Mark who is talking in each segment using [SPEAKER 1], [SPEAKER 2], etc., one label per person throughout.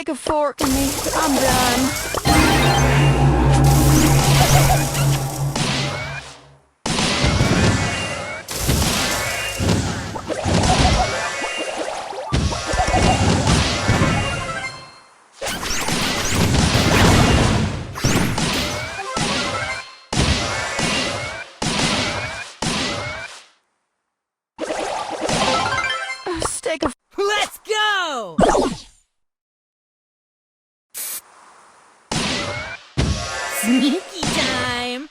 [SPEAKER 1] Stick a fork in me. I'm done. Stick a
[SPEAKER 2] Let's go! Sneaky time!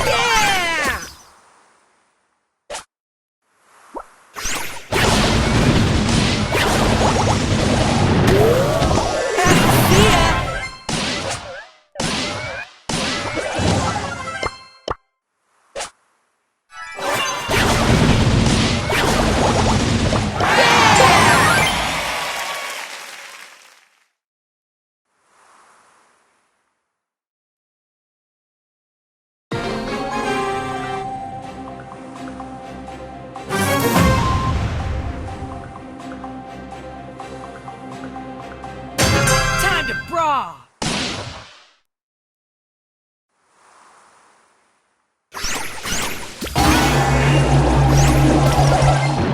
[SPEAKER 2] Yeah! Time to brawl!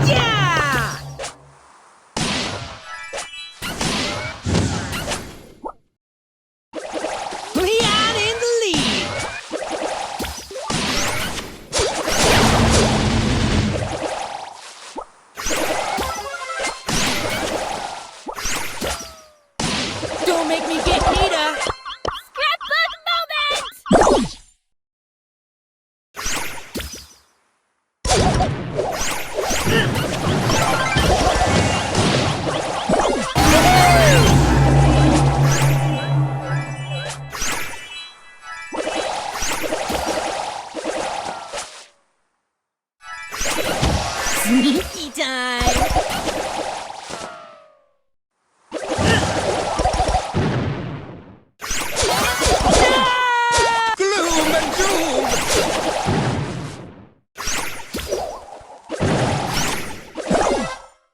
[SPEAKER 2] Yeah! Leon in the lead! Don't make me get Nita! Scrapbook moment! Sneaky time!
[SPEAKER 3] Gloom and doom!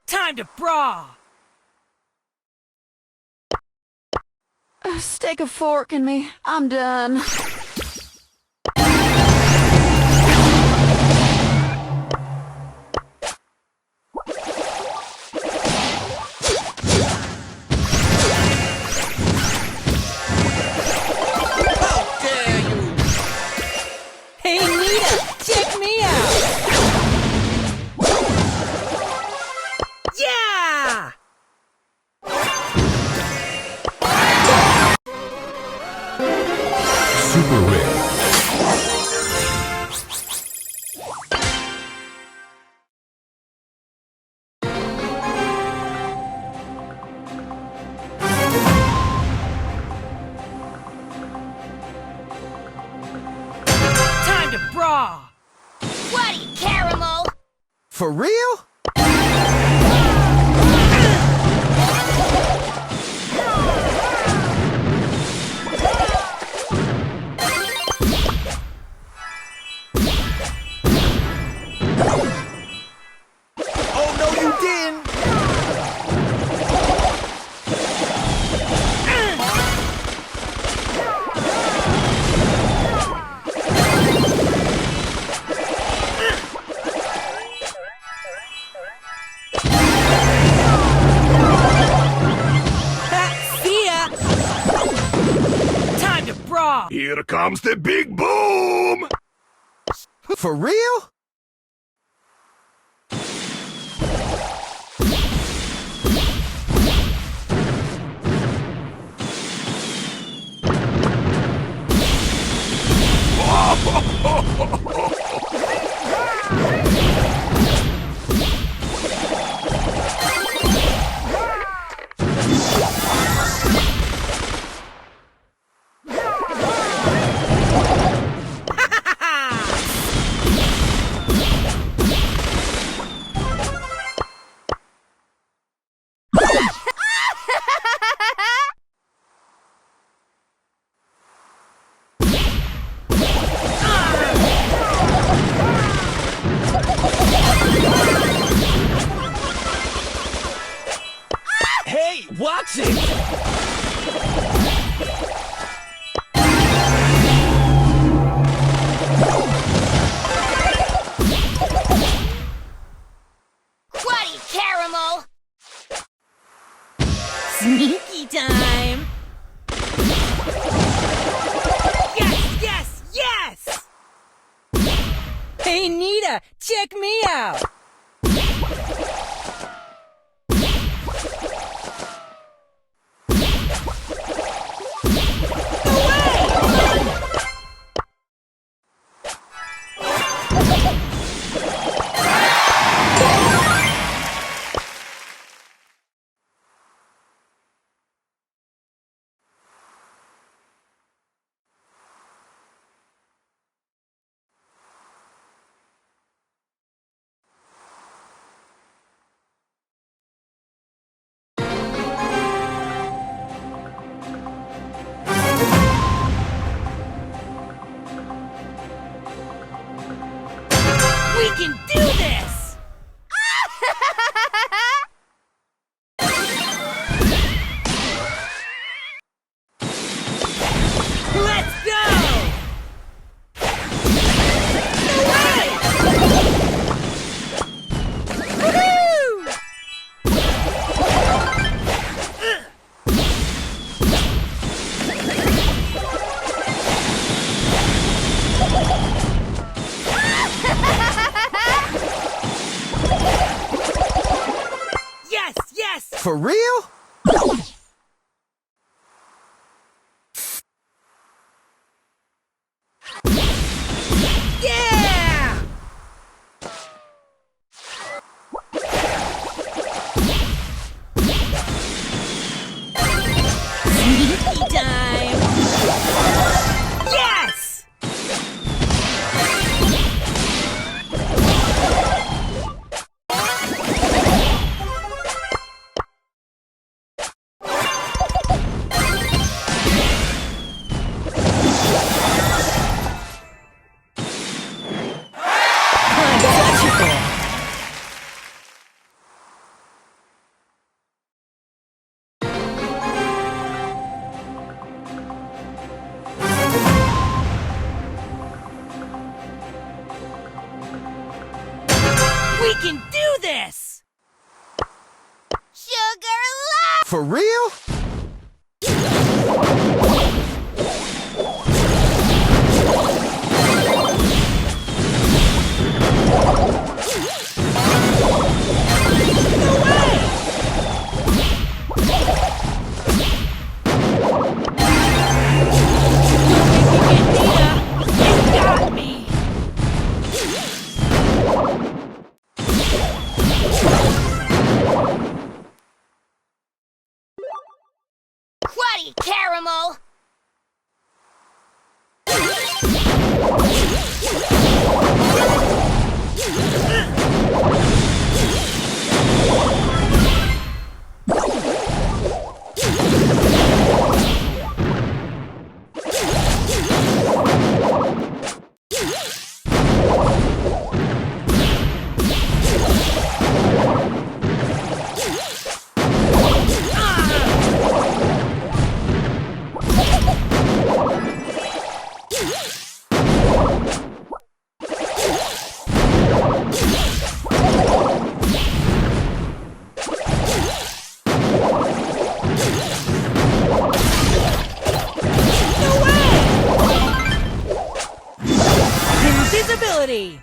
[SPEAKER 2] Time to brawl!
[SPEAKER 1] Stick a fork in me. I'm done.
[SPEAKER 3] How dare you!
[SPEAKER 2] Hey Nita, check me out! Yeah!
[SPEAKER 3] Super rare.
[SPEAKER 2] Time to brawl!
[SPEAKER 4] What, caramel?
[SPEAKER 3] For real? Oh no, you didn't!
[SPEAKER 2] See ya! Time to brawl!
[SPEAKER 5] Here comes the big boom!
[SPEAKER 3] For real?
[SPEAKER 2] Vegeta, check me out! We can do this! Let's go! No way! Woohoo! Yes, yes!
[SPEAKER 3] For real?
[SPEAKER 2] Yeah! Sneaky time! Yes! Untouchable! We can do this!
[SPEAKER 4] Sugar love!
[SPEAKER 3] For real?
[SPEAKER 2] No way! You got me!
[SPEAKER 4] Cruddy caramel!
[SPEAKER 2] Invisibility!